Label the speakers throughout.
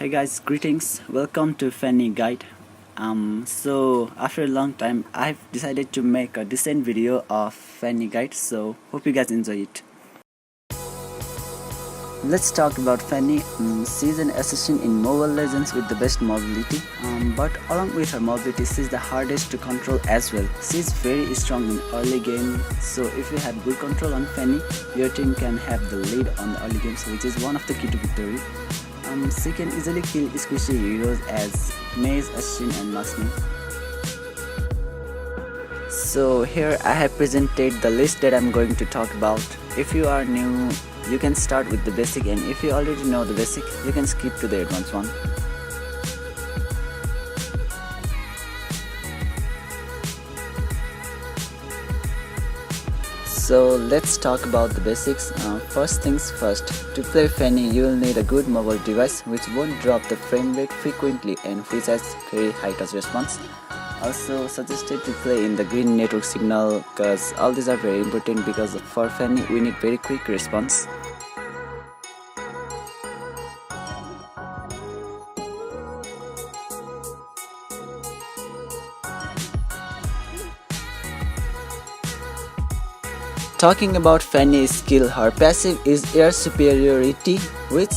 Speaker 1: Hey guys, greetings. Welcome to Fanny Guide. So after a long time, I've decided to make a decent video of Fanny Guide. So hope you guys enjoy it. Let's talk about Fanny. She's an assassin in Mobile Legends with the best mobility. But along with her mobility, she's the hardest to control as well. She's very strong in early game. So if you have good control on Fanny, your team can have the lead on the early games, which is one of the key to victory. She can easily kill squishy heroes as Maze, Ashin and Marksman. So here I have presented the list that I'm going to talk about. If you are new, you can start with the basic, and if you already know the basic, you can skip to the advanced one. So let's talk about the basics. First things first, to play Fanny you will need a good mobile device which won't drop the frame rate frequently and which has very high touch response. Also suggested to play in the green network signal because all these are very important because for Fanny we need very quick response. Talking about Fanny's skill, her passive is air superiority, which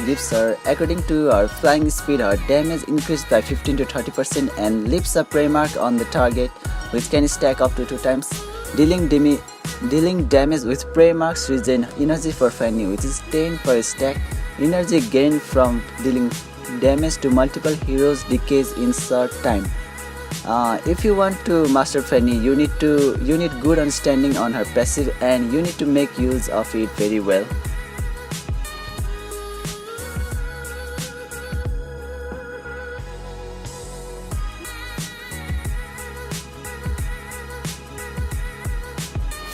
Speaker 1: gives her, according to her flying speed, her damage increased by 15 to 30% and leaves a prey mark on the target, which can stack up to 2 times. Dealing damage with prey marks regen energy for Fanny, which is 10 per stack. Energy gained from dealing damage to multiple heroes decays in short time. If you want to master Fanny, you need good understanding on her passive and you need to make use of it very well.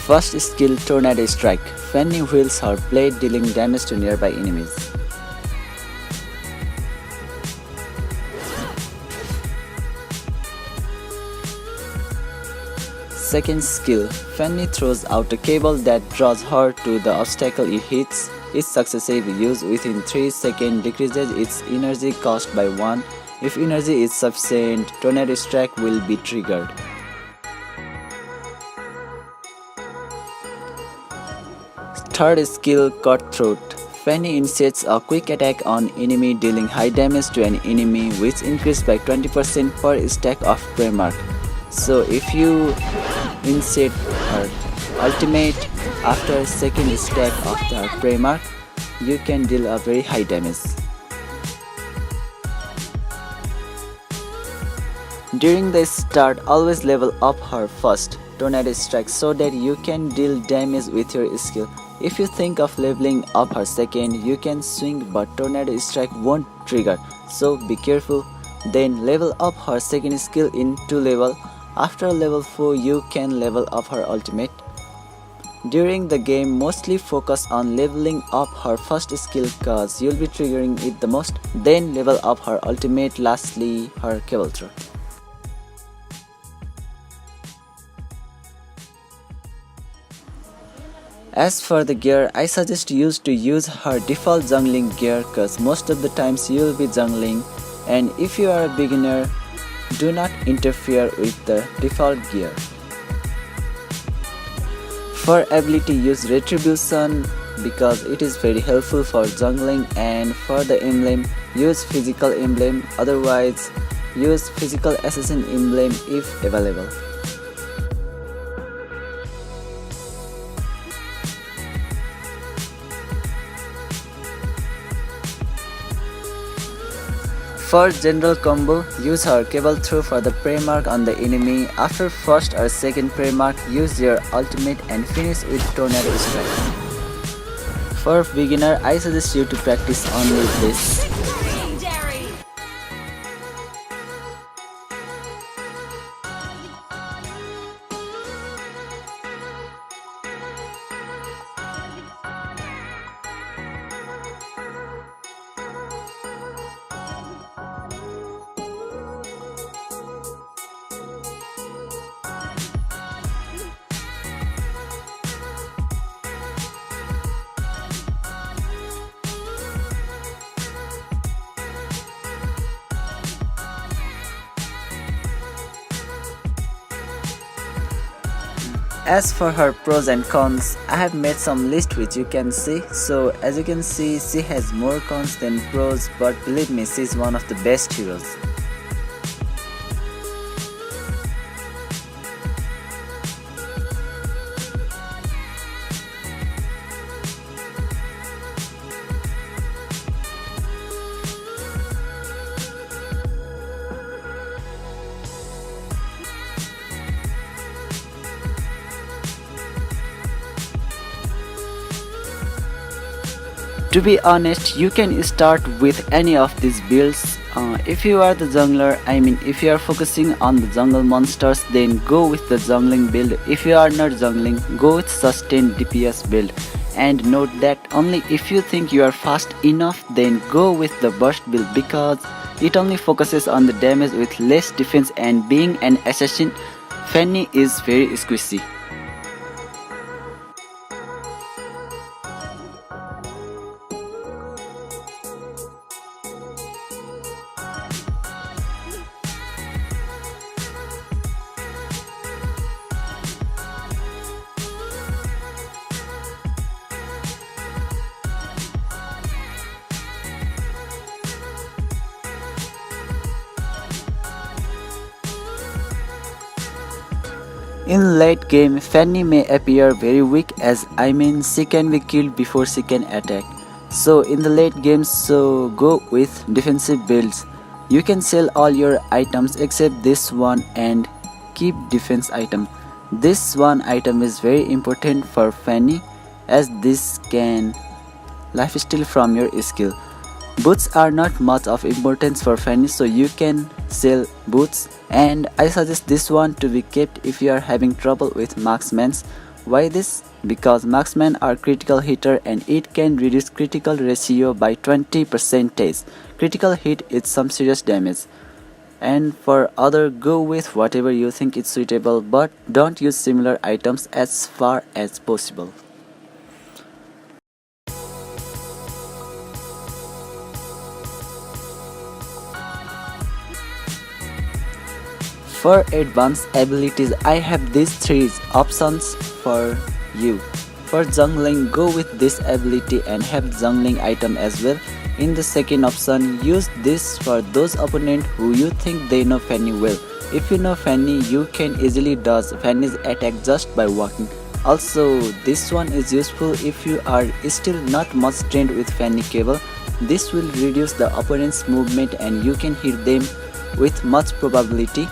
Speaker 1: First skill, Tornado Strike. Fanny wields her blade dealing damage to nearby enemies. Second skill, Fanny throws out a cable that draws her to the obstacle it hits. Its successive use within 3 seconds decreases its energy cost by 1. If energy is sufficient, Tornado Strike will be triggered. Third skill, Cutthroat. Fanny initiates a quick attack on enemy dealing high damage to an enemy which increases by 20% per stack of prey mark. So if you insert her ultimate after second stack of the prey mark, you can deal a very high damage. During the start, always level up her first Tornado Strike so that you can deal damage with your skill. If you think of leveling up her second, you can swing but Tornado Strike won't trigger, so be careful. Then level up her second skill in 2 level. After level 4, you can level up her ultimate. During the game, mostly focus on leveling up her first skill cause you'll be triggering it the most. Then level up her ultimate, lastly her cable throw. As for the gear, I suggest you to use her default jungling gear cause most of the times you'll be jungling, and if you are a beginner, do not interfere with the default gear. For ability, use Retribution because it is very helpful for jungling, and for the emblem, use Physical Emblem, otherwise use Physical Assassin Emblem if available. For general combo, use her cable throw for the prey mark on the enemy. After first or second prey mark, use your ultimate and finish with Tornado Strike. For beginner, I suggest you to practice only this. As for her pros and cons, I have made some list which you can see. So as you can see, she has more cons than pros, but believe me, she is one of the best heroes. To be honest, you can start with any of these builds. If you are the jungler, if you are focusing on the jungle monsters, then go with the jungling build. If you are not jungling, go with sustained DPS build. And note that only if you think you are fast enough, then go with the burst build because it only focuses on the damage with less defense, and being an assassin, Fanny is very squishy. In late game, Fanny may appear very weak as she can be killed before she can attack. So in the late game, so go with defensive builds. You can sell all your items except this one and keep defense item. This one item is very important for Fanny as this can lifesteal from your skill. Boots are not much of importance for Fanny, so you can sell boots, and I suggest this one to be kept if you are having trouble with marksmans. Why this? Because marksmen are critical hitter and it can reduce critical ratio by 20%. Critical hit is some serious damage. And for other, go with whatever you think is suitable, but don't use similar items as far as possible. For advanced abilities, I have these three options for you. For jungling, go with this ability and have jungling item as well. In the second option, use this for those opponents who you think they know Fanny well. If you know Fanny, you can easily dodge Fanny's attack just by walking. Also, this one is useful if you are still not much trained with Fanny cable. This will reduce the opponent's movement and you can hit them with much probability.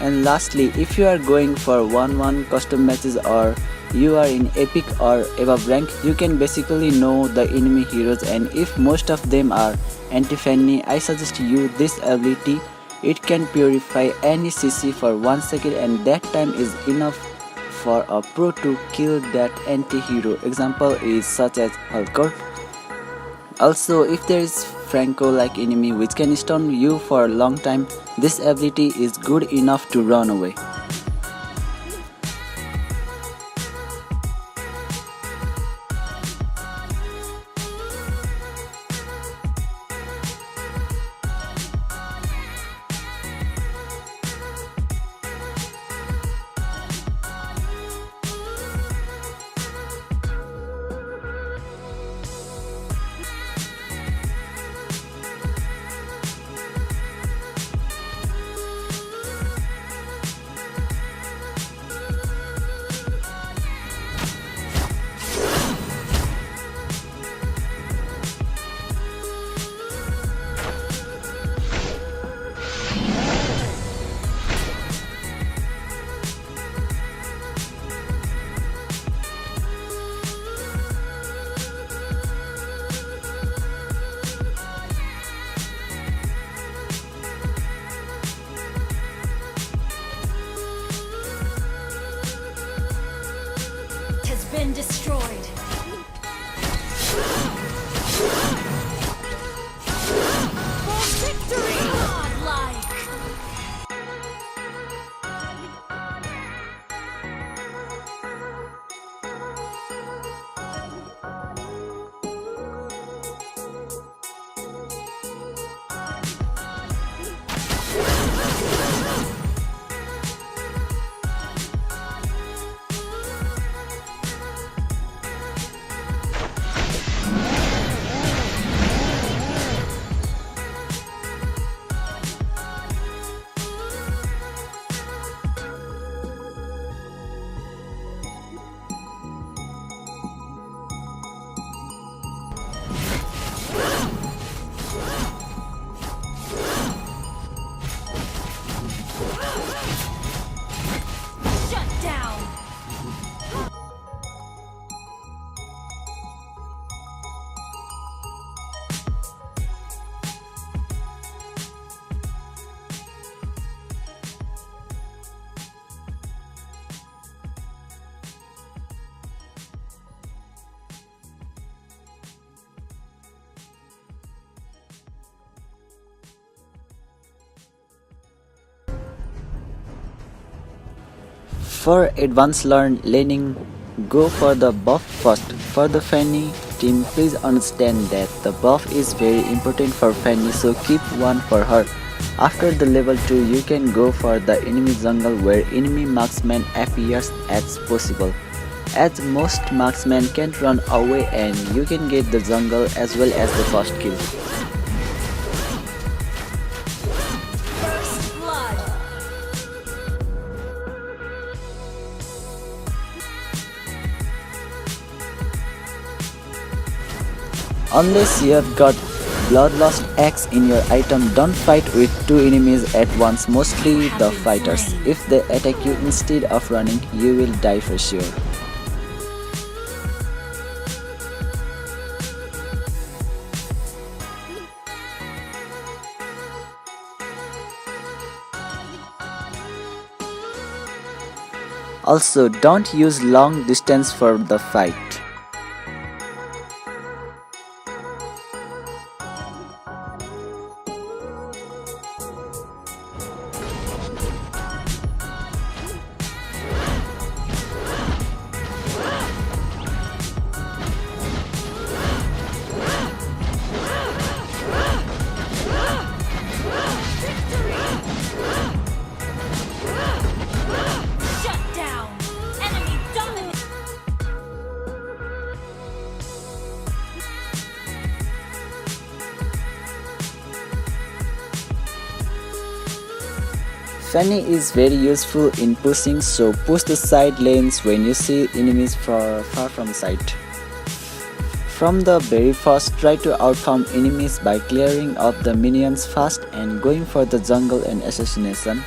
Speaker 1: And lastly, if you are going for 1-1 custom matches or you are in epic or above rank, you can basically know the enemy heroes, and if most of them are anti-Fanny, I suggest you this ability. It can purify any CC for 1 second and that time is enough for a pro to kill that anti-hero. Example is such as Hulk. Also, if there is Franco-like enemy which can stun you for a long time, this ability is good enough to run away.
Speaker 2: Been destroyed. For victory! Godlike!
Speaker 1: For advanced learning, go for the buff first. For the Fanny team, please understand that the buff is very important for Fanny, so keep one for her. After the level 2, you can go for the enemy jungle where enemy marksman appears as possible, as most marksmen can't run away and you can get the jungle as well as the first kill.
Speaker 2: First blood.
Speaker 1: Unless you have got Bloodlust Axe in your item, don't fight with two enemies at once, mostly the fighters. If they attack you instead of running, you will die for sure. Also, don't use long distance for the fight.
Speaker 2: Shut down. Enemy dominant.
Speaker 1: Fanny is very useful in pushing, so push the side lanes when you see enemies far from sight. From the very first, try to outfarm enemies by clearing up the minions fast and going for the jungle and assassination.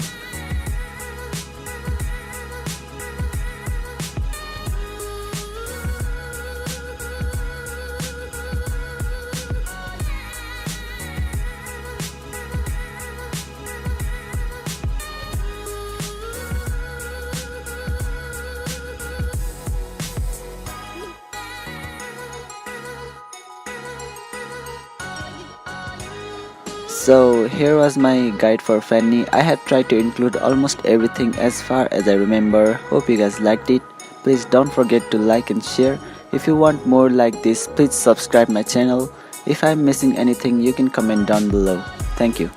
Speaker 1: So here was my guide for Fanny. I have tried to include almost everything as far as I remember. Hope you guys liked it. Please don't forget to like and share. If you want more like this, please subscribe my channel. If I'm missing anything, you can comment down below. Thank you.